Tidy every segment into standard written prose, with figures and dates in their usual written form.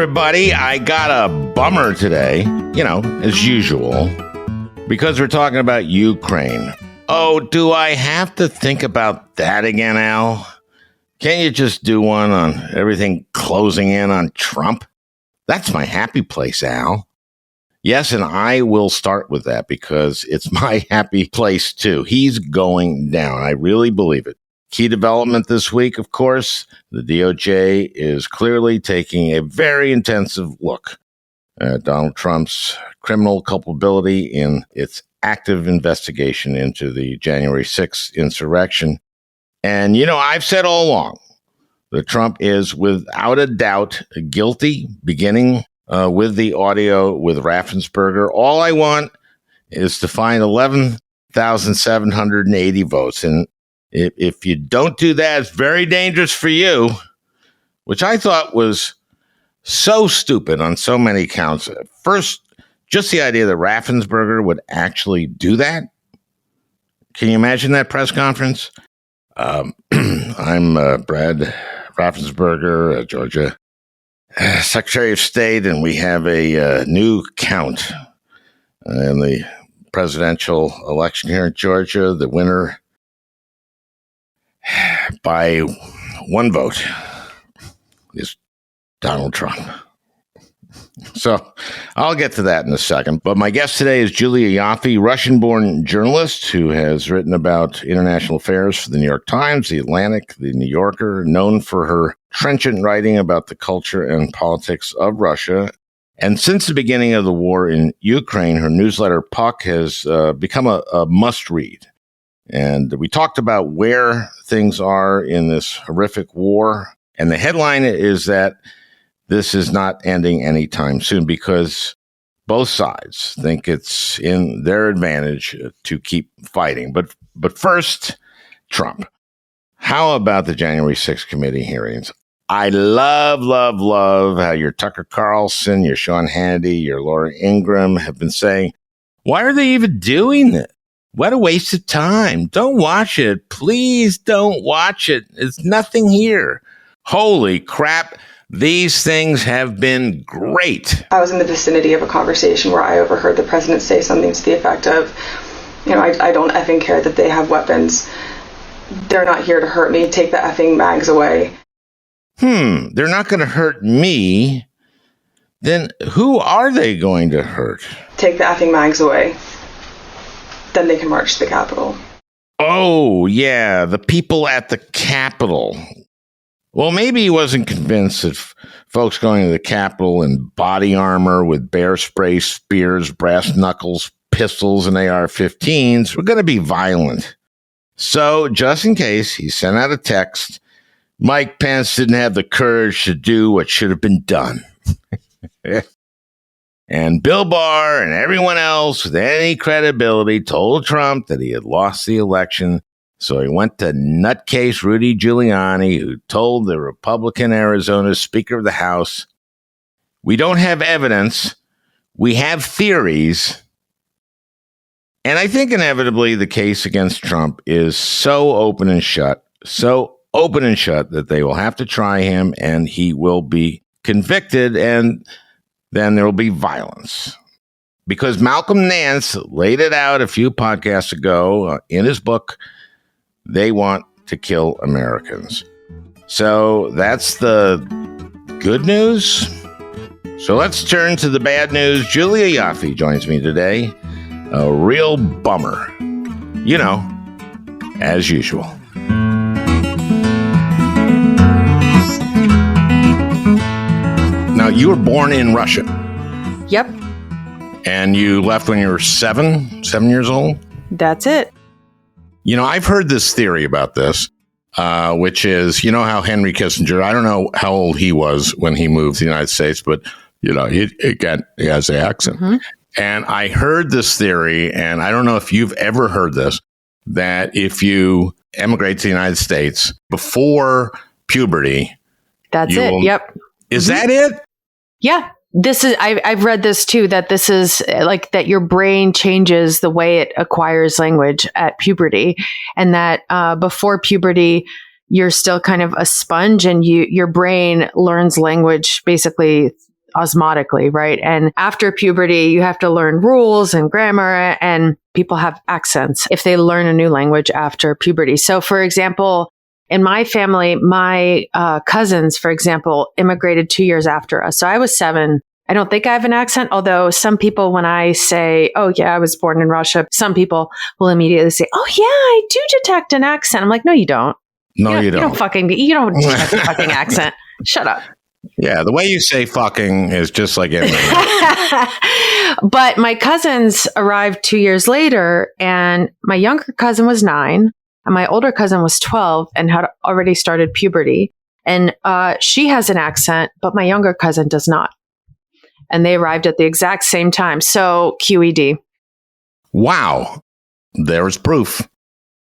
everybody. I got a bummer today, as usual, because we're talking about Ukraine. Oh, do I have to think about that again, Al? Can't you just do one on everything closing in on Trump? That's my happy place, Al. Yes, and I will start with that because it's my happy place, too. He's going down. I really believe it. Key development this week, of course, the DOJ is clearly taking a very intensive look at Donald Trump's criminal culpability in its active investigation into the January 6th insurrection. And, I've said all along that Trump is without a doubt guilty, beginning with the audio with Raffensperger. All I want is to find 11,780 votes. And if you don't do that, it's very dangerous for you, which I thought was so stupid on so many counts. First, just the idea that Raffensperger would actually do that. Can you imagine that press conference? I'm Brad Raffensperger, Georgia Secretary of State, and we have a new count in the presidential election here in Georgia. The winner by one vote is Donald Trump. So I'll get to that in a second. But my guest today is Julia Ioffe, Russian-born journalist who has written about international affairs for the New York Times, The Atlantic, The New Yorker, known for her trenchant writing about the culture and politics of Russia. And since the beginning of the war in Ukraine, her newsletter Puck has become a must-read. And we talked about where things are in this horrific war. And the headline is that this is not ending anytime soon because both sides think it's in their advantage to keep fighting. But first, Trump. How about the January 6th committee hearings? I love how your Tucker Carlson, your Sean Hannity, your Laura Ingraham have been saying, why are they even doing this? What a waste of time. Don't watch it. Please don't watch it. There's nothing here. Holy crap. These things have been great. I was in the vicinity of a conversation where I overheard the president say something to the effect of, I don't effing care that they have weapons. They're not here to hurt me. Take the effing mags away. They're not going to hurt me. Then who are they going to hurt? Take the effing mags away. Then they can march to the Capitol. Oh, yeah, the people at the Capitol. Well, maybe he wasn't convinced that folks going to the Capitol in body armor with bear spray, spears, brass knuckles, pistols, and AR-15s were going to be violent. So, just in case, he sent out a text. Mike Pence didn't have the courage to do what should have been done. And Bill Barr and everyone else with any credibility told Trump that he had lost the election. So he went to nutcase Rudy Giuliani, who told the Republican Arizona Speaker of the House, we don't have evidence, we have theories. And I think inevitably the case against Trump is so open and shut that they will have to try him and he will be convicted, and then there will be violence. Because Malcolm Nance laid it out a few podcasts ago in his book, They Want to Kill Americans. So that's the good news. So let's turn to the bad news. Julia Ioffe joins me today. A real bummer. As usual. Now, you were born in Russia. Yep. And you left when you were 7 years old? That's it. I've heard this theory about this, which is, how Henry Kissinger, I don't know how old he was when he moved to the United States, but, he has the accent. Mm-hmm. And I heard this theory, and I don't know if you've ever heard this, that if you emigrate to the United States before puberty. That's it. Yep. Is that it? Yeah. I've read this too, that this is like that your brain changes the way it acquires language at puberty, and that before puberty, you're still kind of a sponge and your brain learns language basically osmotically, right? And after puberty, you have to learn rules and grammar, and people have accents if they learn a new language after puberty. So, for example, in my family, my cousins, for example, immigrated 2 years after us. So I was 7. I don't think I have an accent, although some people, when I say, oh, yeah, I was born in Russia, some people will immediately say, oh, yeah, I do detect an accent. I'm like, no, you don't. No, you don't. You don't detect a fucking accent. Shut up. Yeah, the way you say fucking is just like everything. But my cousins arrived 2 years later, and my younger cousin was 9, and my older cousin was 12 and had already started puberty. And she has an accent, but my younger cousin does not. And they arrived at the exact same time. So QED. Wow. There's proof.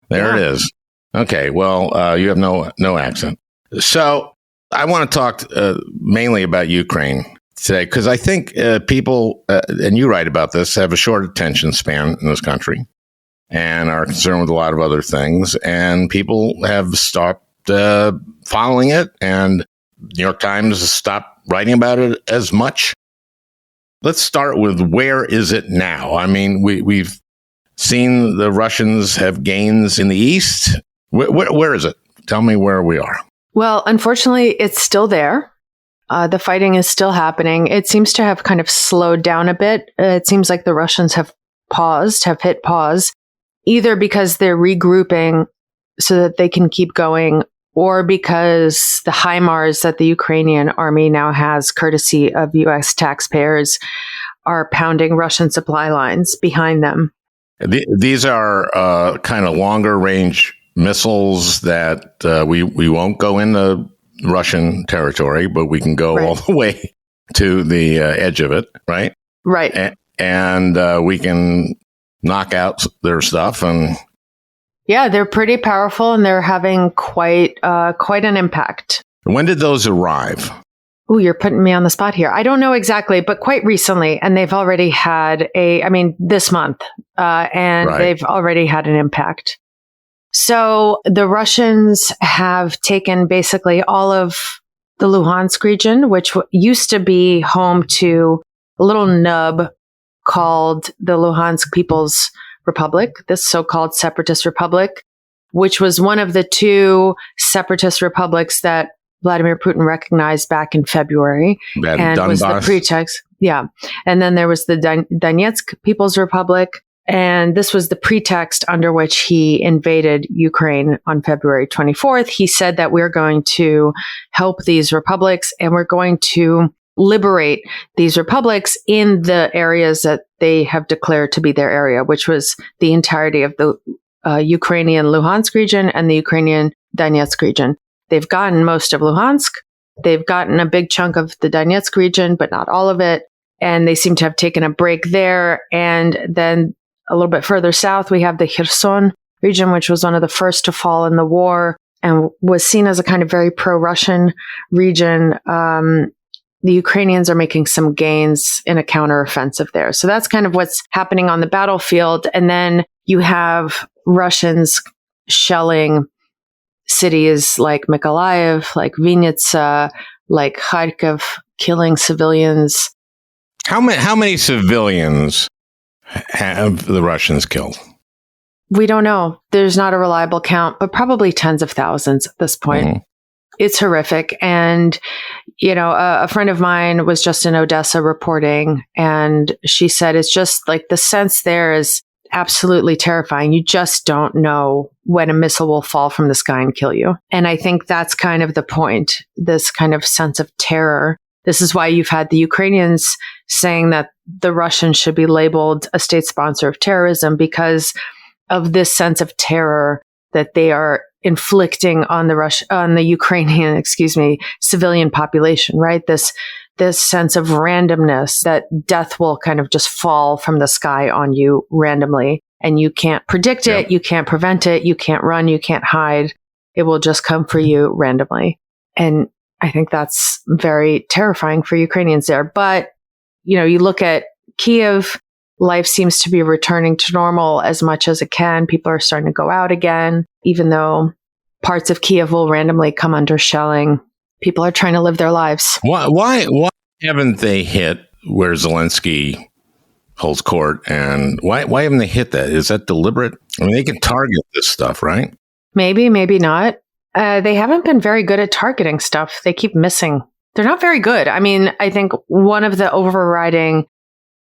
There it is. Okay. Well, you have no accent. So I want to talk mainly about Ukraine today, because I think people, and you write about this, have a short attention span in this country and are concerned with a lot of other things. And people have stopped following it, and New York Times has stopped writing about it as much. Let's start with, where is it now? I mean, we've seen the Russians have gains in the east. Where is it? Tell me where we are. Well, unfortunately, it's still there. The fighting is still happening. It seems to have kind of slowed down a bit. It seems like the Russians have hit pause, either because they're regrouping so that they can keep going, or because the HIMARS that the Ukrainian army now has, courtesy of U.S. taxpayers, are pounding Russian supply lines behind them. These are kind of longer range missiles that we won't go into Russian territory, but we can go all the way to the edge of it, right? Right. And we can knock out their stuff. And yeah, they're pretty powerful, and they're having quite an impact. When did those arrive? Oh, you're putting me on the spot here. I don't know exactly, but quite recently, and they've already had this month, and they've already had an impact. So the Russians have taken basically all of the Luhansk region, which used to be home to a little nub called the Luhansk People's Republic, this so-called separatist republic, which was one of the 2 separatist republics that Vladimir Putin recognized back in February, and Donbass was the pretext. Yeah. And then there was the Donetsk People's Republic, and this was the pretext under which he invaded Ukraine on February 24th. He said that we're going to help these republics, and we're going to liberate these republics in the areas that they have declared to be their area, which was the entirety of the Ukrainian Luhansk region and the Ukrainian Donetsk region. They've gotten most of Luhansk. They've gotten a big chunk of the Donetsk region, but not all of it. And they seem to have taken a break there. And then a little bit further south, we have the Kherson region, which was one of the first to fall in the war and was seen as a kind of very pro-Russian region. The Ukrainians are making some gains in a counteroffensive there. So that's kind of what's happening on the battlefield. And then you have Russians shelling cities like Mykolaiv, like Vinnytsia, like Kharkiv, killing civilians. How many civilians have the Russians killed? We don't know. There's not a reliable count, but probably tens of thousands at this point. Mm-hmm. It's horrific. And, a friend of mine was just in Odessa reporting, and she said it's just like the sense there is absolutely terrifying. You just don't know when a missile will fall from the sky and kill you. And I think that's kind of the point, this kind of sense of terror. This is why you've had the Ukrainians saying that the Russians should be labeled a state sponsor of terrorism, because of this sense of terror that they are inflicting on the Ukrainian, civilian population, right? This sense of randomness, that death will kind of just fall from the sky on you randomly, and you can't predict it, you can't prevent it, you can't run, you can't hide. It will just come for you randomly. And I think that's very terrifying for Ukrainians there. But, you look at Kyiv, life seems to be returning to normal as much as it can. People are starting to go out again, even though parts of Kyiv will randomly come under shelling. People are trying to live their lives. Why haven't they hit where Zelensky holds court, and why haven't they hit that? Is that deliberate? I mean, they can target this stuff, right? Maybe not. They haven't been very good at targeting stuff. They keep missing. They're not very good. I mean, I think one of the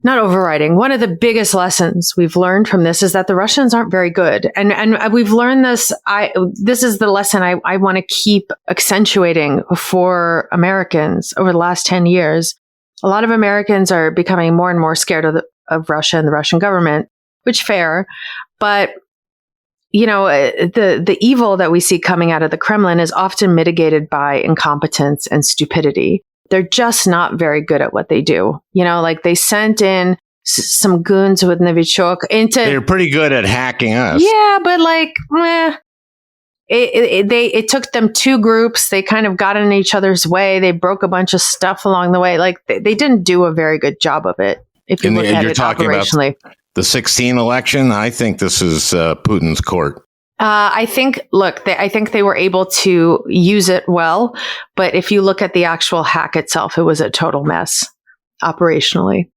one of the biggest lessons we've learned from this is that the Russians aren't very good. And we've learned this. This is the lesson I want to keep accentuating for Americans over the last 10 years. A lot of Americans are becoming more and more scared of Russia and the Russian government, which fair. But, the evil that we see coming out of the Kremlin is often mitigated by incompetence and stupidity. They're just not very good at what they do. Like they sent in some goons with Novichok into... They're pretty good at hacking us. Yeah, but it took them two groups. They kind of got in each other's way. They broke a bunch of stuff along the way. Like they didn't do a very good job of it. If you look at it operationally. About the 2016 election, I think this is Putin's court. I think they were able to use it well, but if you look at the actual hack itself, it was a total mess operationally.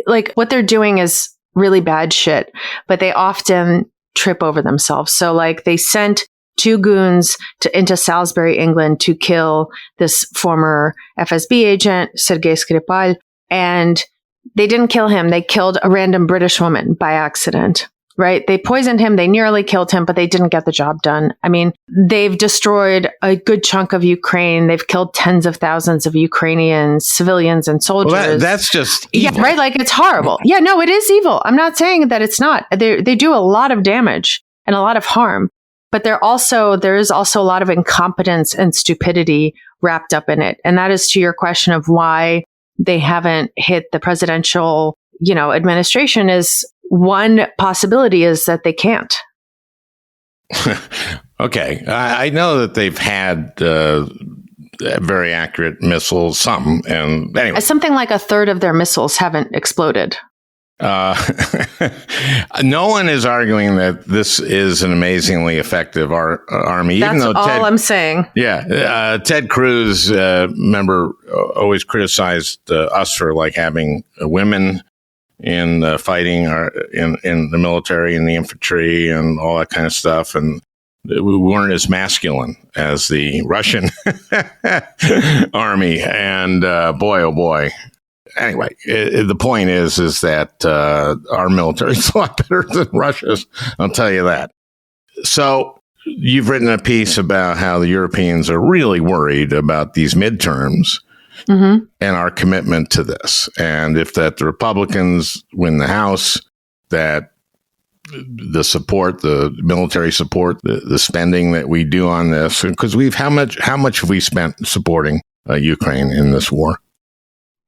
Like what they're doing is really bad shit, but they often trip over themselves. So like they sent two goons into Salisbury, England to kill this former FSB agent, Sergei Skripal, and they didn't kill him. They killed a random British woman by accident. Right? They poisoned him. They nearly killed him, but they didn't get the job done. I mean, they've destroyed a good chunk of Ukraine. They've killed tens of thousands of Ukrainian civilians and soldiers. Well, that's just evil. Yeah, right? Like it's horrible. Yeah, no, it is evil. I'm not saying that it's not. They do a lot of damage and a lot of harm, but there is also a lot of incompetence and stupidity wrapped up in it. And that is to your question of why they haven't hit the presidential, administration is one possibility is that they can't. Okay. I know that they've had very accurate missiles, and anyway. Something like a third of their missiles haven't exploded. No one is arguing that this is an amazingly effective army. That's even though all I'm saying. Yeah. Ted Cruz, remember, always criticized us for having women in fighting in the military and the infantry and all that kind of stuff. And we weren't as masculine as the Russian army. And boy, oh boy. Anyway, the point is that our military is a lot better than Russia's. I'll tell you that. So you've written a piece about how the Europeans are really worried about these midterms. Mm-hmm. And our commitment to this. And if the Republicans win the House, that the support, the military support, the spending that we do on this, because how much have we spent supporting Ukraine in this war?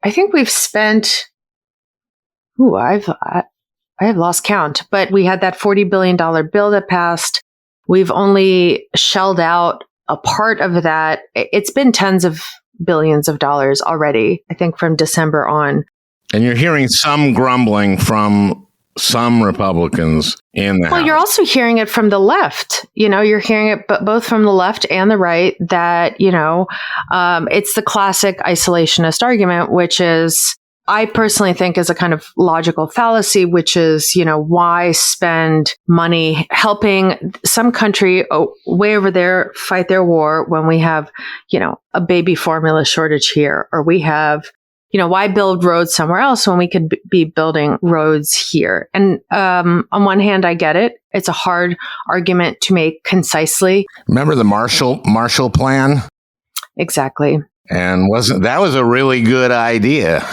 I think we've spent, I have lost count, but we had that $40 billion bill that passed. We've only shelled out a part of that. It's been tens of billions of dollars already, I think, from December on. And you're hearing some grumbling from some Republicans in the House. You're also hearing it from the left. You're hearing it both from the left and the right that, it's the classic isolationist argument, which is, I personally think is a kind of logical fallacy, which is, why spend money helping some country way over there fight their war when we have, a baby formula shortage here, or we have, why build roads somewhere else when we could be building roads here? And on one hand, I get it. It's a hard argument to make concisely. Remember the Marshall Plan? Exactly. And that was a really good idea.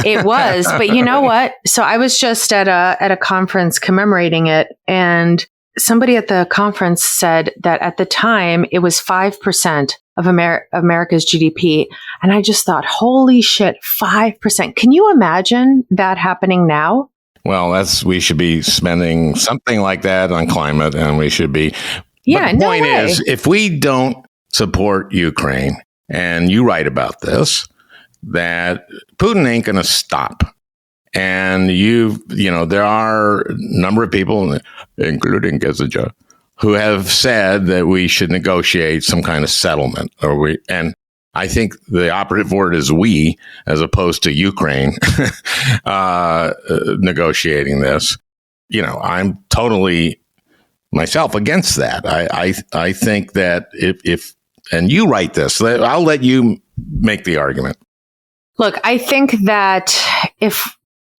It was, but you know what? So I was just at a conference commemorating it, and somebody at the conference said that at the time it was 5% of America's GDP, and I just thought, holy shit, 5%! Can you imagine that happening now? Well, we should be spending something like that on climate, and we should be. Yeah, but the no point way. is, if we don't support Ukraine. And you write about this, that Putin ain't going to stop. And there are a number of people, including Kissinger, who have said that we should negotiate some kind of settlement. And I think the operative word is we, as opposed to Ukraine negotiating this. I'm totally myself against that. I think that if and you write this, I'll let you make the argument. Look, I think that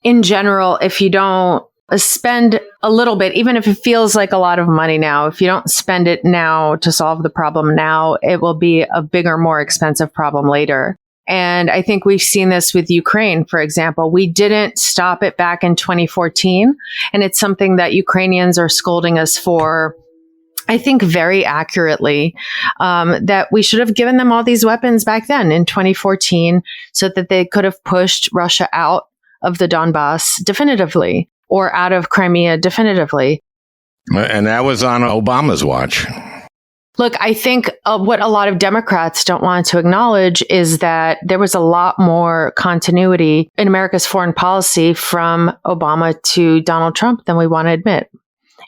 in general, if you don't spend a little bit, even if it feels like a lot of money now, if you don't spend it now to solve the problem now, it will be a bigger, more expensive problem later. And I think we've seen this with Ukraine, for example. We didn't stop it back in 2014. And it's something that Ukrainians are scolding us for, I think very accurately, that we should have given them all these weapons back then in 2014 so that they could have pushed Russia out of the Donbass definitively or out of Crimea definitively. And that was on Obama's watch. Look, I think what a lot of Democrats don't want to acknowledge is that there was a lot more continuity in America's foreign policy from Obama to Donald Trump than we want to admit,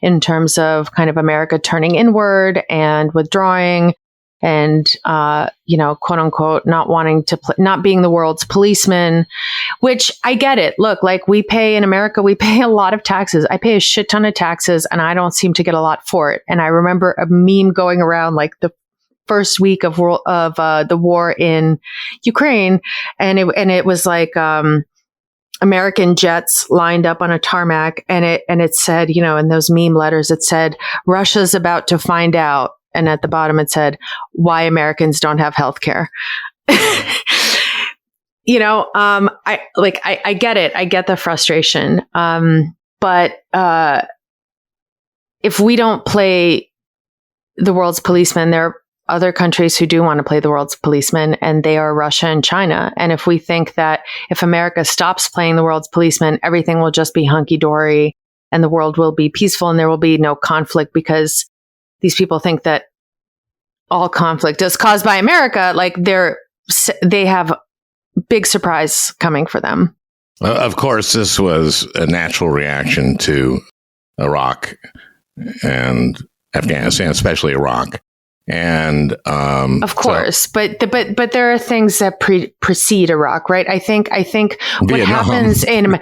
in terms of kind of America turning inward and withdrawing and, quote unquote, not wanting to, not being the world's policeman, which I get it. Look, like in America, we pay a lot of taxes. I pay a shit ton of taxes and I don't seem to get a lot for it. And I remember a meme going around like the first week of the war in Ukraine. And it was like, American jets lined up on a tarmac and it said, in those meme letters, it said, Russia's about to find out. And at the bottom, it said, why Americans don't have health care. I get it. I get the frustration. But if we don't play the world's policeman, there are other countries who do want to play the world's policeman, and they are Russia and China. And if we think that if America stops playing the world's policeman, everything will just be hunky-dory and the world will be peaceful and there will be no conflict because these people think that all conflict is caused by America, like they have big surprise coming for them. Of course, this was a natural reaction to Iraq and Afghanistan, especially Iraq. And of course, but there are things that precede Iraq, right? I think what happens in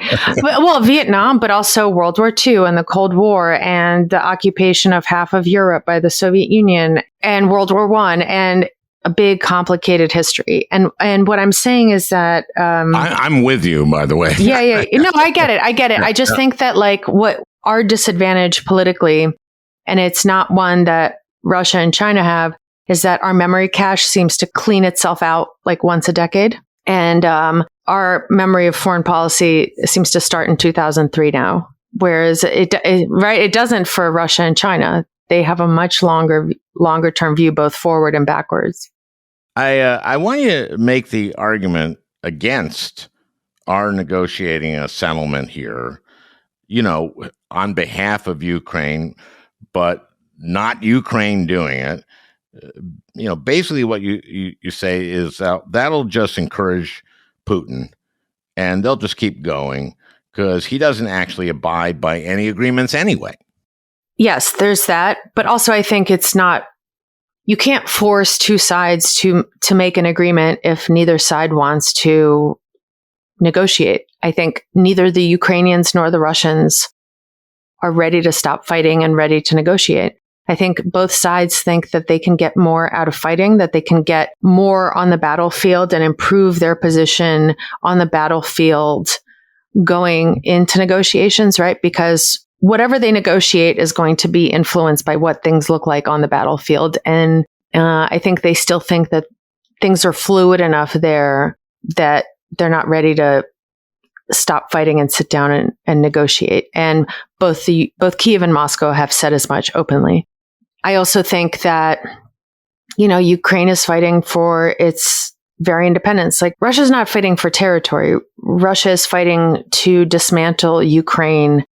Vietnam, but also World War II and the Cold War and the occupation of half of Europe by the Soviet Union and World War I and a big complicated history. And what I'm saying is that I'm with you, by the way. Yeah. No, I get it. I just think that like what our disadvantage politically, and it's not one that Russia and China have, is that our memory cache seems to clean itself out like once a decade. And our memory of foreign policy seems to start in 2003 now, whereas it doesn't for Russia and China. They have a much longer term view, both forward and backwards. I want you to make the argument against our negotiating a settlement here, on behalf of Ukraine, but not Ukraine doing it. Basically what you say is that'll just encourage Putin and they'll just keep going because he doesn't actually abide by any agreements anyway. Yes, there's that. But also I think you can't force two sides to make an agreement if neither side wants to negotiate. I think neither the Ukrainians nor the Russians are ready to stop fighting and ready to negotiate. I think both sides think that they can get more out of fighting, that they can get more on the battlefield and improve their position on the battlefield going into negotiations, right? Because whatever they negotiate is going to be influenced by what things look like on the battlefield. And I think they still think that things are fluid enough there that they're not ready to stop fighting and sit down and negotiate. And both Kyiv and Moscow have said as much openly. I also think that, Ukraine is fighting for its very independence. Like Russia's not fighting for territory. Russia is fighting to dismantle Ukraine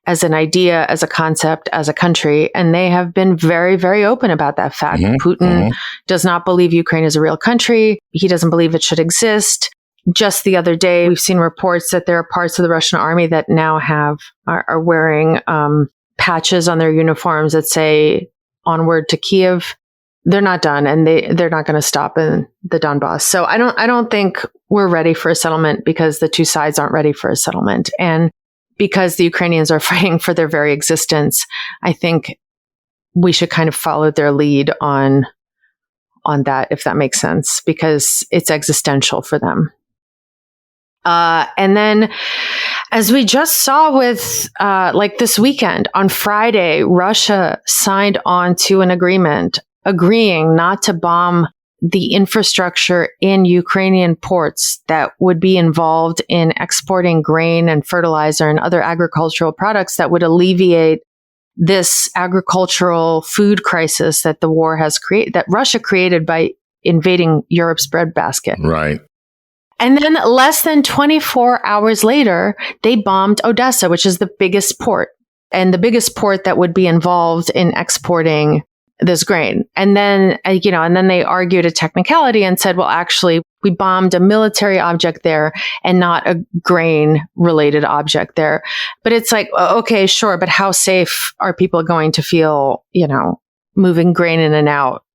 as an idea, as a concept, as a country. And they have been very, very open about that fact. Mm-hmm. Putin does not believe Ukraine is a real country. He doesn't believe it should exist. Just the other day, we've seen reports that there are parts of the Russian army that now are wearing patches on their uniforms that say onward to Kyiv. they're not done, and they're not going to stop in the Donbass. So I don't think we're ready for a settlement because the two sides aren't ready for a settlement. And because the Ukrainians are fighting for their very existence, I think we should kind of follow their lead on that, if that makes sense, because it's existential for them. And then, as we just saw with, like this weekend, on Friday, Russia signed on to an agreement agreeing not to bomb the infrastructure in Ukrainian ports that would be involved in exporting grain and fertilizer and other agricultural products that would alleviate this agricultural food crisis that the war has created, that Russia created by invading Europe's breadbasket. Right. And then less than 24 hours later, they bombed Odessa, which is the biggest port, and the biggest port that would be involved in exporting this grain. And then, and then they argued a technicality and said, well, actually, we bombed a military object there and not a grain related object there. But it's like, okay, sure. But how safe are people going to feel, moving grain in and out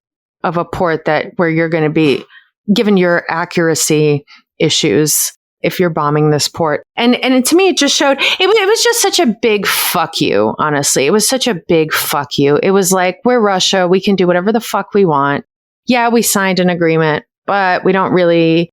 of a port where you're going to be, given your accuracy issues, if you're bombing this port? And to me, it just showed, it was just such a big fuck you, honestly. It was such a big fuck you. It was like, we're Russia. We can do whatever the fuck we want. Yeah, we signed an agreement, but we don't really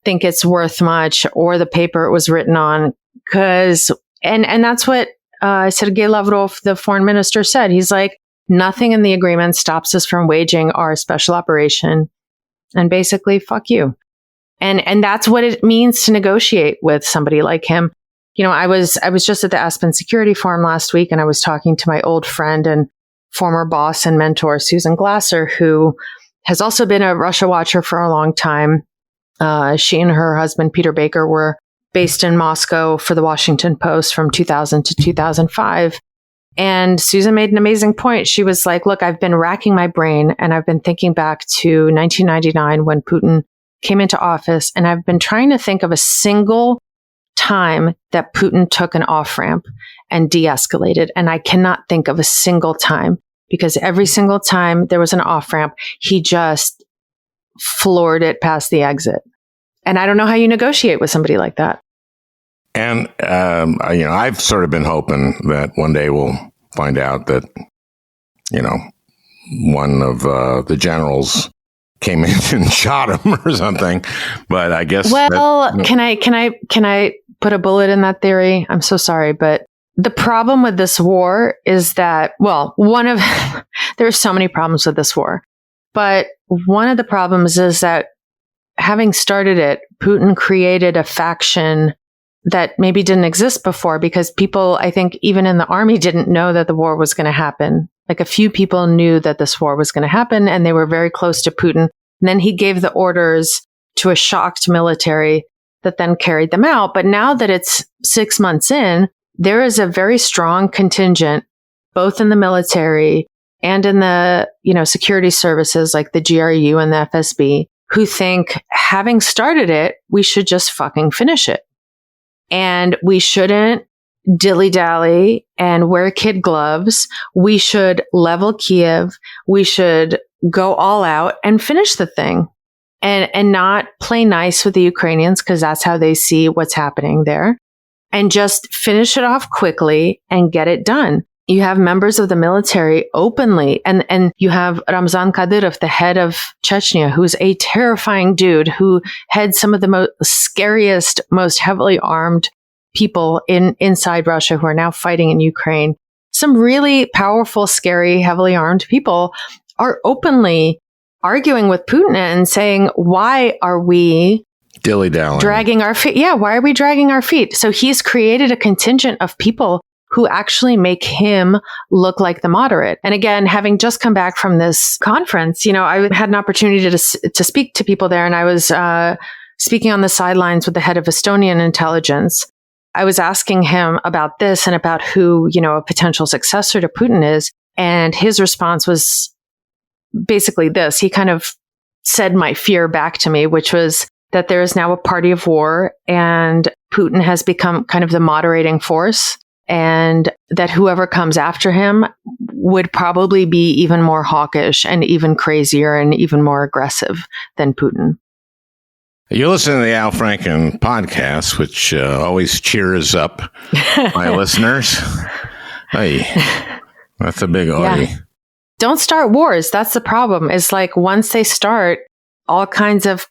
think it's worth much, or the paper it was written on. And that's what Sergei Lavrov, the foreign minister, said. He's like, nothing in the agreement stops us from waging our special operation, and basically, fuck you. And that's what it means to negotiate with somebody like him. I was just at the Aspen Security Forum last week, and I was talking to my old friend and former boss and mentor, Susan Glasser, who has also been a Russia watcher for a long time. She and her husband, Peter Baker, were based in Moscow for the Washington Post from 2000 to 2005. And Susan made an amazing point. She was like, look, I've been racking my brain, and I've been thinking back to 1999 when Putin came into office, and I've been trying to think of a single time that Putin took an off-ramp and de-escalated. And I cannot think of a single time, because every single time there was an off-ramp, he just floored it past the exit. And I don't know how you negotiate with somebody like that. And, I've sort of been hoping that one day we'll find out that, one of the generals came in and shot him or something. But I guess. Well, can I put a bullet in that theory? I'm so sorry, but the problem with this war is that, there are so many problems with this war, but one of the problems is that, having started it, Putin created a faction that maybe didn't exist before, because people, I think, even in the army, didn't know that the war was going to happen. Like, a few people knew that this war was going to happen, and they were very close to Putin. And then he gave the orders to a shocked military that then carried them out. But now that it's 6 months in, there is a very strong contingent, both in the military and in the, security services like the GRU and the FSB, who think, having started it, we should just fucking finish it. And we shouldn't dilly-dally and wear kid gloves. We should level Kiev. We should go all out and finish the thing, and not play nice with the Ukrainians, because that's how they see what's happening there, and just finish it off quickly and get it done. You have members of the military openly, and you have Ramzan Kadyrov, the head of Chechnya, who's a terrifying dude who heads some of the most scariest, most heavily armed people inside Russia who are now fighting in Ukraine. Some really powerful, scary, heavily armed people are openly arguing with Putin and saying, why are we dilly-dallying, dragging our feet? Yeah, why are we dragging our feet? So he's created a contingent of people who actually make him look like the moderate. And again, having just come back from this conference, I had an opportunity to speak to people there, and I was speaking on the sidelines with the head of Estonian intelligence. I was asking him about this and about who, a potential successor to Putin is. And his response was basically this. He kind of said my fear back to me, which was that there is now a party of war, and Putin has become kind of the moderating force. and that whoever comes after him would probably be even more hawkish and even crazier and even more aggressive than Putin. You listen to the Al Franken podcast, which always cheers up my listeners. Hey, that's a big oi. Yeah. Don't start wars. That's the problem. It's like once they start, all kinds of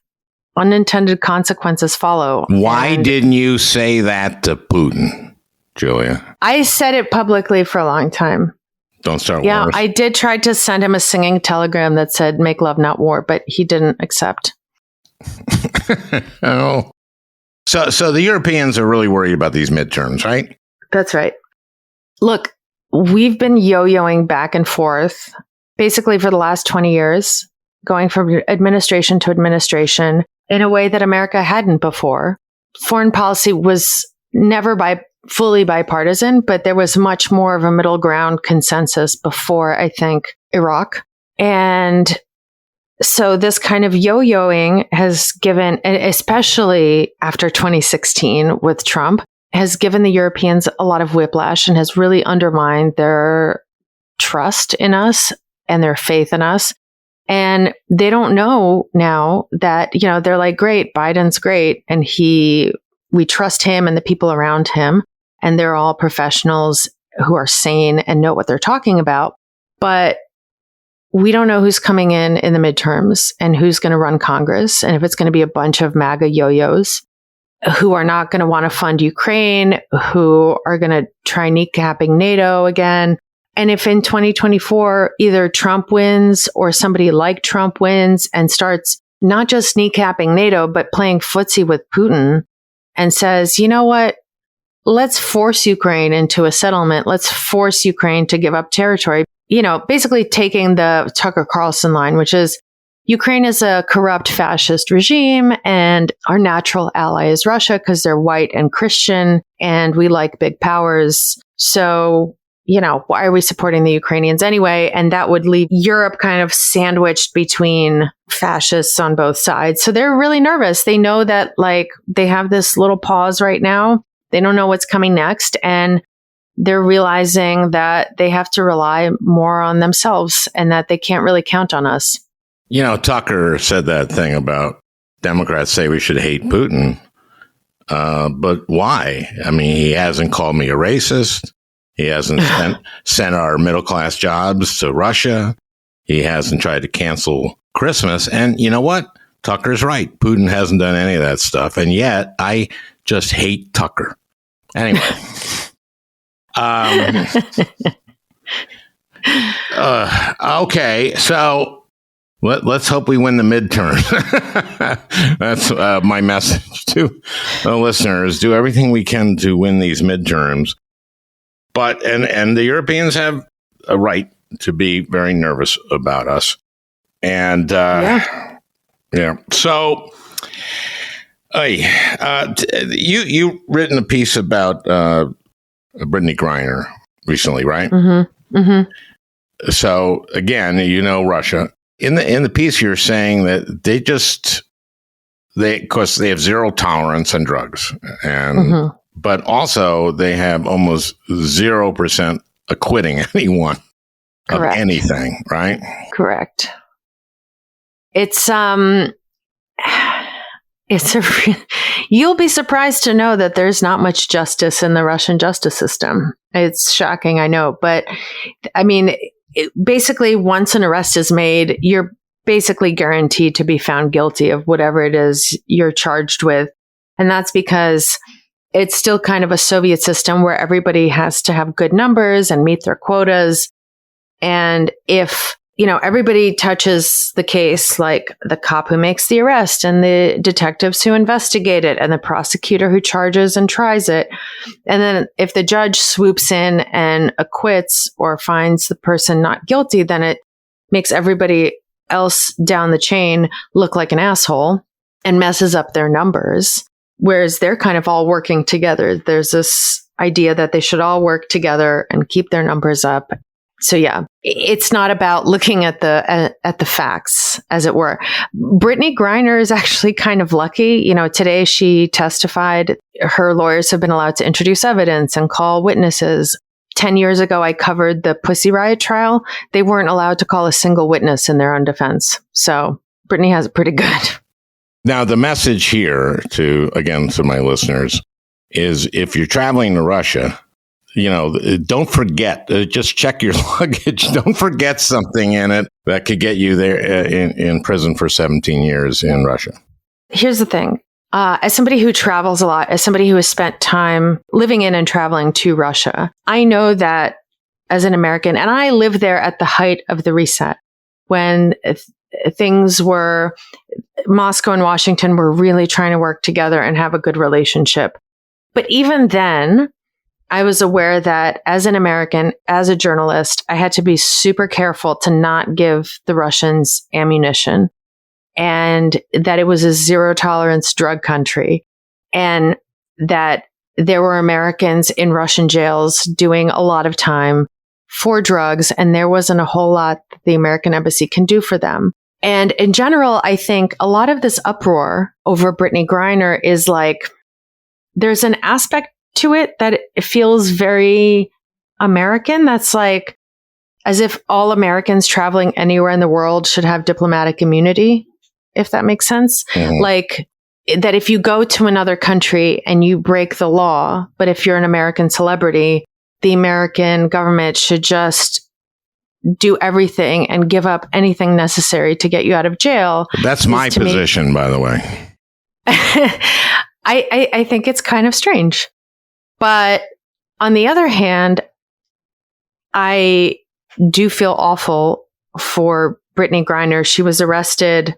unintended consequences follow. Why didn't you say that to Putin, Julia? I said it publicly for a long time. Don't start wars. Yeah, I did try to send him a singing telegram that said, make love, not war, but he didn't accept. Oh. So the Europeans are really worried about these midterms, right? That's right. Look, we've been yo-yoing back and forth basically for the last 20 years, going from administration to administration in a way that America hadn't before. Foreign policy was never fully bipartisan, but there was much more of a middle ground consensus before, I think, Iraq. And so this kind of yo-yoing has given, especially after 2016 with Trump, has given the Europeans a lot of whiplash and has really undermined their trust in us and their faith in us. And they don't know now that, they're like, great, Biden's great. And we trust him and the people around him. And they're all professionals who are sane and know what they're talking about. But we don't know who's coming in the midterms and who's going to run Congress. And if it's going to be a bunch of MAGA yo-yos who are not going to want to fund Ukraine, who are going to try kneecapping NATO again. And if in 2024, either Trump wins or somebody like Trump wins and starts not just kneecapping NATO, but playing footsie with Putin and says, you know what? Let's force Ukraine into a settlement. Let's force Ukraine to give up territory. Basically taking the Tucker Carlson line, which is Ukraine is a corrupt fascist regime and our natural ally is Russia because they're white and Christian and we like big powers. So, why are we supporting the Ukrainians anyway? And that would leave Europe kind of sandwiched between fascists on both sides. So they're really nervous. They know that they have this little pause right now. They don't know what's coming next. And they're realizing that they have to rely more on themselves and that they can't really count on us. Tucker said that thing about Democrats say we should hate Putin. But why? I mean, he hasn't called me a racist. He hasn't sent our middle-class jobs to Russia. He hasn't tried to cancel Christmas. And you know what? Tucker's right. Putin hasn't done any of that stuff. And yet, I just hate Tucker. Anyway. Okay, so let's hope we win the midterm. That's my message to the listeners. Do everything we can to win these midterms. But and the Europeans have a right to be very nervous about us. And yeah. So you written a piece about Brittany Griner recently, right? Mm-hmm. Mm-hmm. So again, Russia. In the piece, you're saying that because they have zero tolerance on drugs, and but also they have almost 0% acquitting anyone of anything, right? Correct. You'll be surprised to know that there's not much justice in the Russian justice system. It's shocking, I know. But I mean, basically, once an arrest is made, you're basically guaranteed to be found guilty of whatever it is you're charged with. And that's because it's still kind of a Soviet system where everybody has to have good numbers and meet their quotas. And if everybody touches the case, like the cop who makes the arrest and the detectives who investigate it and the prosecutor who charges and tries it. And then if the judge swoops in and acquits or finds the person not guilty, then it makes everybody else down the chain look like an asshole and messes up their numbers. Whereas they're kind of all working together. There's this idea that they should all work together and keep their numbers up. So yeah, it's not about looking at the facts. defense, as it were. Brittany Griner is actually kind of lucky. Today she testified. Her lawyers have been allowed to introduce evidence and call witnesses. 10 years ago, I covered the Pussy Riot trial. They weren't allowed to call a single witness in their own defense. So Brittany has it pretty good. Now, the message here to my listeners is if you're traveling to Russia, don't forget, just check your luggage. Don't forget something in it that could get you there in prison for 17 years in Russia. Here's the thing. As somebody who travels a lot, as somebody who has spent time living in and traveling to Russia, I know that as an American, and I lived there at the height of the reset when things were, Moscow and Washington were really trying to work together and have a good relationship. But even then, I was aware that as an American, as a journalist, I had to be super careful to not give the Russians ammunition, and that it was a zero tolerance drug country, and that there were Americans in Russian jails doing a lot of time for drugs, and there wasn't a whole lot the American embassy can do for them. And in general, I think a lot of this uproar over Brittany Griner is like, there's an aspect to it that it feels very American. That's like as if all Americans traveling anywhere in the world should have diplomatic immunity, if that makes sense. Mm-hmm. Like that if you go to another country and you break the law, but if you're an American celebrity, the American government should just do everything and give up anything necessary to get you out of jail. That's my position, by the way. I think it's kind of strange. But on the other hand, I do feel awful for Brittany Griner. She was arrested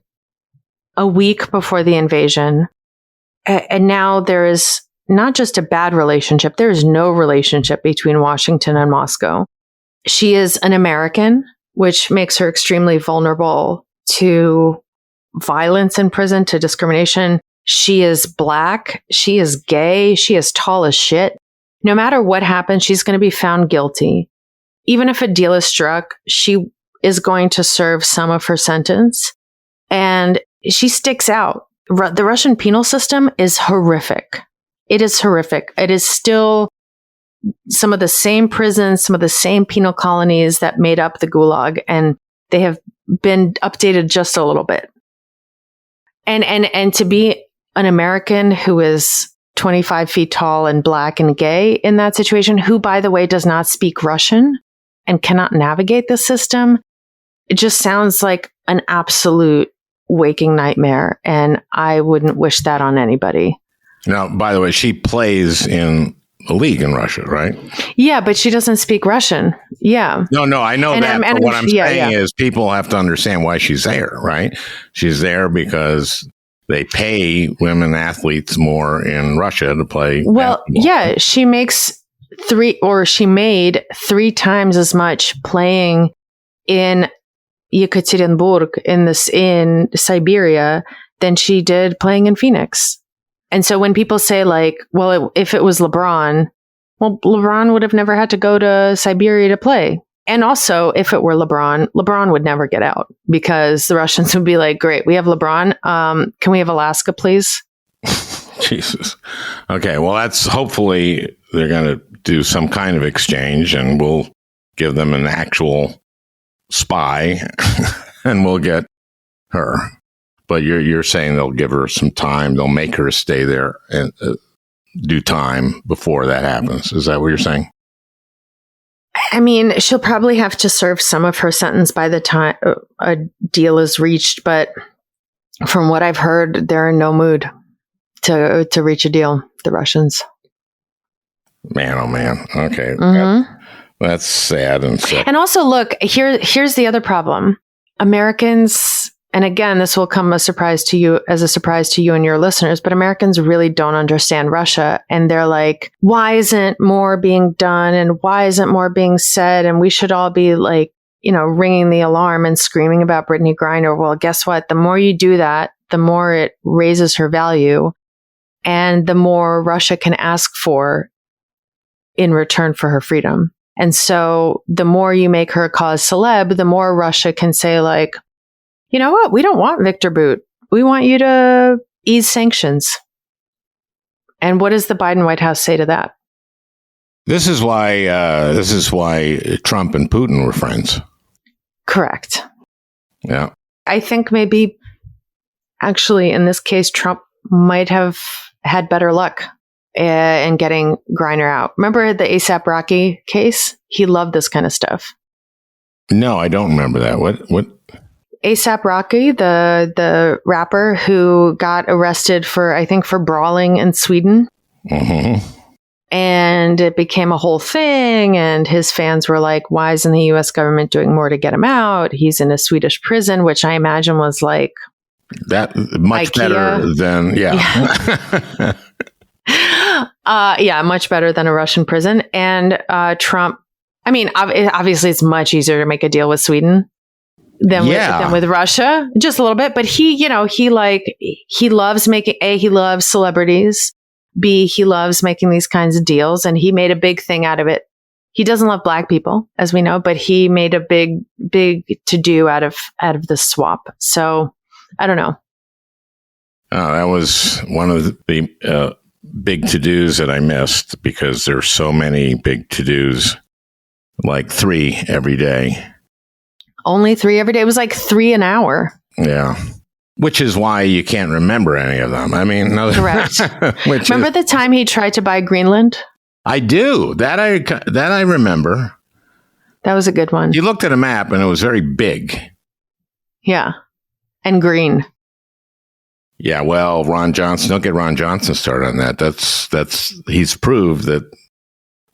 a week before the invasion. And now there is not just a bad relationship, there is no relationship between Washington and Moscow. She is an American, which makes her extremely vulnerable to violence in prison, to discrimination. She is Black. She is gay. She is tall as shit. No matter what happens, she's going to be found guilty. Even if a deal is struck, she is going to serve some of her sentence. And she sticks out. The Russian penal system is horrific. It is horrific. It is still some of the same prisons, some of the same penal colonies that made up the Gulag, and they have been updated just a little bit. And to be an American who is 25 feet tall and Black and gay in that situation, who, by the way, does not speak Russian and cannot navigate the system, it just sounds like an absolute waking nightmare. And I wouldn't wish that on anybody. Now, by the way, she plays in the league in Russia, right? Yeah, but she doesn't speak Russian. Yeah. No, I know that. But what I'm saying is people have to understand why she's there, right? She's there because they pay women athletes more in Russia to play. Well, basketball. Yeah, she made 3 times as much playing in Yekaterinburg in Siberia than she did playing in Phoenix. And so when people say like, well, if it was LeBron, well, LeBron would have never had to go to Siberia to play. And also, if it were LeBron would never get out because the Russians would be like, great, we have LeBron. Can we have Alaska, please? Jesus. Okay. Well, that's hopefully they're going to do some kind of exchange and we'll give them an actual spy and we'll get her. But you're saying they'll give her some time. They'll make her stay there and do time before that happens. Is that what you're saying? I mean, she'll probably have to serve some of her sentence by the time a deal is reached. But from what I've heard, they're in no mood to reach a deal, the Russians. Man, oh man. Okay. Mm-hmm. That's sad and sick. And also, look, here's the other problem. Americans, and again, this will come as a surprise to you and your listeners, but Americans really don't understand Russia. And they're like, why isn't more being done? And why isn't more being said? And we should all be like, ringing the alarm and screaming about Brittany Griner. Well, guess what? The more you do that, the more it raises her value and the more Russia can ask for in return for her freedom. And so the more you make her a cause celeb, the more Russia can say like, you know what? We don't want Victor Boot. We want you to ease sanctions. And what does the Biden White House say to that? This is why Trump and Putin were friends. Correct. Yeah. I think maybe actually in this case, Trump might have had better luck in getting Griner out. Remember the A$AP Rocky case? He loved this kind of stuff. No, I don't remember that. What? A$AP Rocky, the rapper who got arrested for brawling in Sweden. Mm-hmm. And it became a whole thing. And his fans were like, why isn't the U.S. government doing more to get him out? He's in a Swedish prison, which I imagine was like that much IKEA. Better than, much better than a Russian prison. And Trump, I mean, obviously it's much easier to make a deal with Sweden than with Russia, just a little bit. But he loves making, he loves celebrities. B, he loves making these kinds of deals, and he made a big thing out of it. He doesn't love black people, as we know, but he made a big to-do out of the swap. So I don't know. That was one of the big to-dos that I missed, because there's so many big to-dos, like 3 every day. Only 3 every day? It was like 3 an hour. Yeah. Which is why you can't remember any of them. I mean, correct. Remember the time he tried to buy Greenland? I do. That I remember. That was a good one. You looked at a map and it was very big. Yeah. And green. Yeah, well, Ron Johnson, don't get Ron Johnson started on that. He's proved that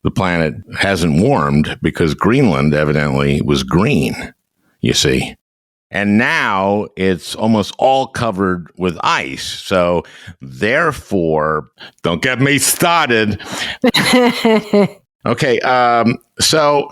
the planet hasn't warmed because Greenland evidently was green, you see. And now it's almost all covered with ice. So therefore, don't get me started. Okay. So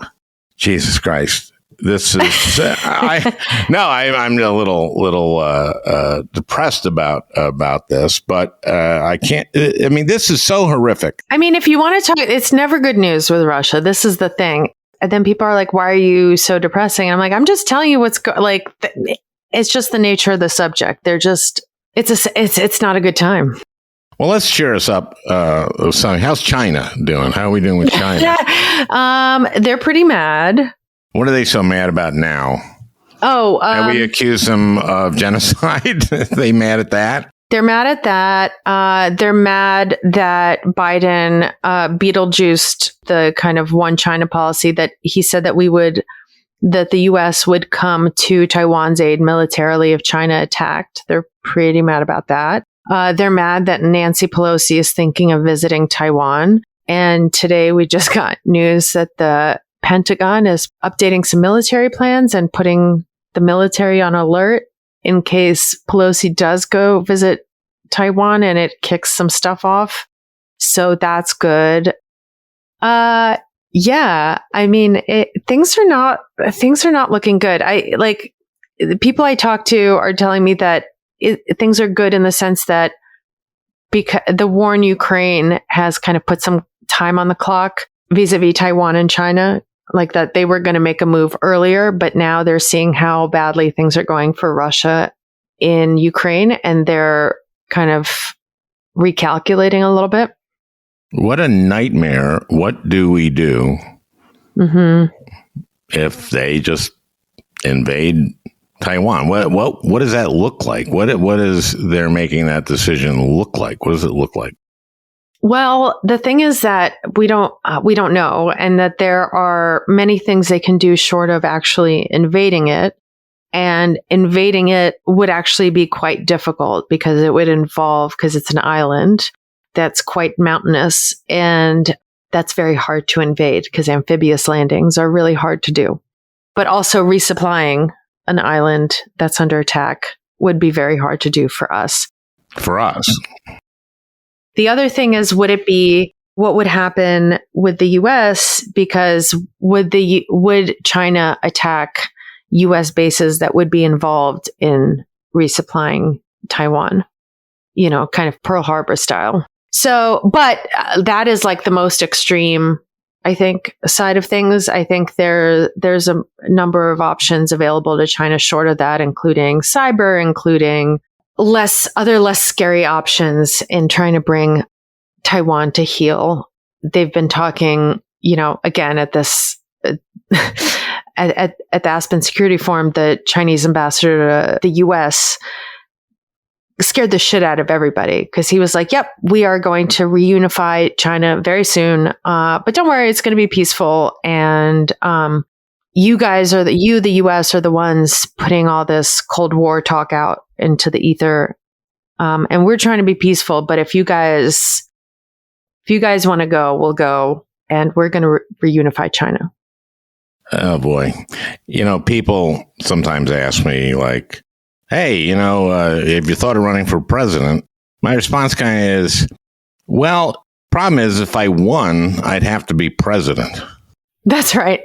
Jesus Christ, this is, I'm a little depressed about this, but I can't, I mean, this is so horrific. I mean, if you want to talk, it's never good news with Russia. This is the thing. And then people are like, why are you so depressing? And I'm like, I'm just telling you it's just the nature of the subject. They're just, it's not a good time. Well, let's cheer us up. How's China doing? How are we doing with China? They're pretty mad. What are they so mad about now? Have we accused them of genocide? Are they mad at that? They're mad at that. They're mad that Biden Beetlejuiced the kind of one China policy that he said that the U.S. would come to Taiwan's aid militarily if China attacked. They're pretty mad about that. They're mad that Nancy Pelosi is thinking of visiting Taiwan. And today we just got news that the Pentagon is updating some military plans and putting the military on alert in case Pelosi does go visit Taiwan and it kicks some stuff off. So that's good. I mean, things are not looking good. The people I talk to are telling me that things are good in the sense that because the war in Ukraine has kind of put some time on the clock vis-a-vis Taiwan and China. Like that they were going to make a move earlier, but now they're seeing how badly things are going for Russia in Ukraine, and they're kind of recalculating a little bit. What a nightmare. What do we do if they just invade Taiwan? What does that look like? What is they're making that decision look like? What does it look like? Well, the thing is that we don't know, and that there are many things they can do short of actually invading it. And invading it would actually be quite difficult because it would involve, because it's an island that's quite mountainous, and that's very hard to invade because amphibious landings are really hard to do. But also resupplying an island that's under attack would be very hard to do for us. For us. The other thing is, what would happen with the U.S. because would China attack U.S. bases that would be involved in resupplying Taiwan? You know, kind of Pearl Harbor style. So, but that is like the most extreme I think, side of things. I think there's a number of options available to China short of that, including cyber, including less scary options in trying to bring Taiwan to heel. They've been talking, again at this at the Aspen Security Forum, the Chinese ambassador to the U.S. scared the shit out of everybody because he was like, "Yep, we are going to reunify China very soon, but don't worry, it's going to be peaceful." And you guys the U.S. are the ones putting all this Cold War talk out into the ether, and we're trying to be peaceful. But if you guys want to go, we'll go, and we're going to reunify China. Oh boy, people sometimes ask me like, "Hey, have you thought of running for president?" My response kind of is, "Well, problem is if I won, I'd have to be president." That's right.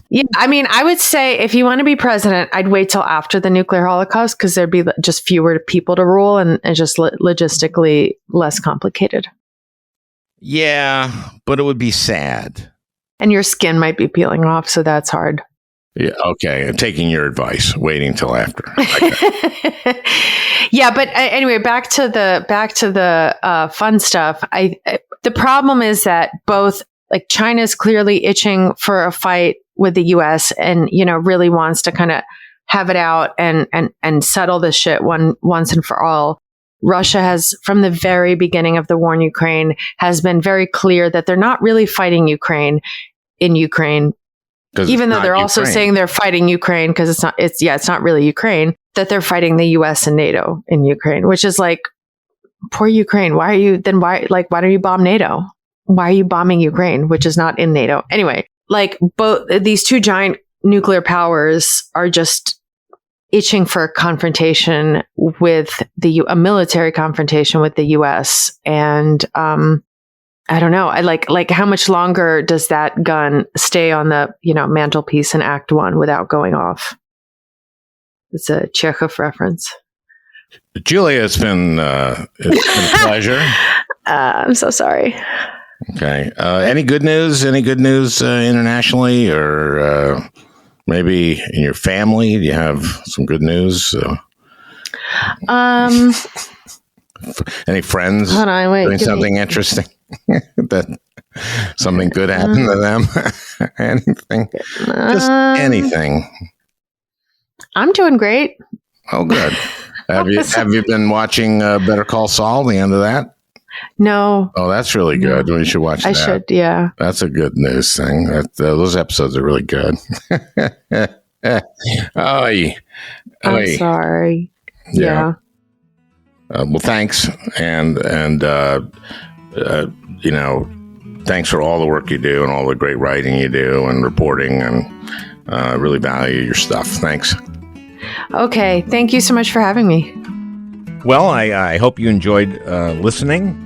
Yeah, I mean, I would say if you want to be president, I'd wait till after the nuclear holocaust because there'd be just fewer people to rule and just logistically less complicated. Yeah, but it would be sad. And your skin might be peeling off, so that's hard. Yeah, okay. I'm taking your advice, waiting till after. Yeah, but anyway, back to the fun stuff. The problem is that both China's clearly itching for a fight with the U.S. and really wants to kind of have it out and settle this shit once and for all. Russia has, from the very beginning of the war in Ukraine, has been very clear that they're not really fighting Ukraine, even though they're also saying they're fighting Ukraine because it's not really Ukraine, that they're fighting the US and NATO in Ukraine, which is like, poor Ukraine. Why don't you bomb NATO? Why are you bombing Ukraine, which is not in NATO? Anyway, both these two giant nuclear powers are just itching for a confrontation with a military confrontation with the US. And, I don't know. How much longer does that gun stay on the, mantelpiece in Act 1 without going off? It's a Chekhov reference. Julia, it's been a pleasure. I'm so sorry. Okay. Any good news? Any good news internationally or maybe in your family? Do you have some good news? Any friends doing something interesting? That something good happened to them? Anything? Just anything. I'm doing great. Oh, good. Have you been watching Better Call Saul? The end of that? No. Oh, that's really good. We should watch that. I should, yeah. That's a good news thing. Those episodes are really good. I'm sorry. Yeah. Well, thanks, and thanks for all the work you do and all the great writing you do and reporting, and really value your stuff. Thanks. Okay, thank you so much for having me. Well, I hope you enjoyed listening.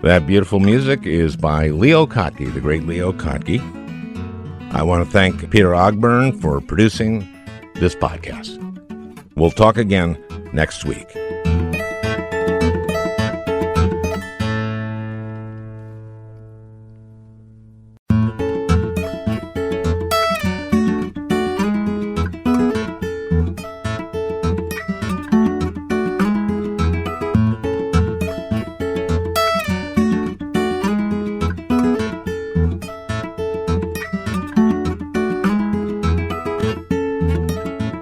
That beautiful music is by Leo Kottke, the great Leo Kottke. I want to thank Peter Ogburn for producing this podcast. We'll talk again next week.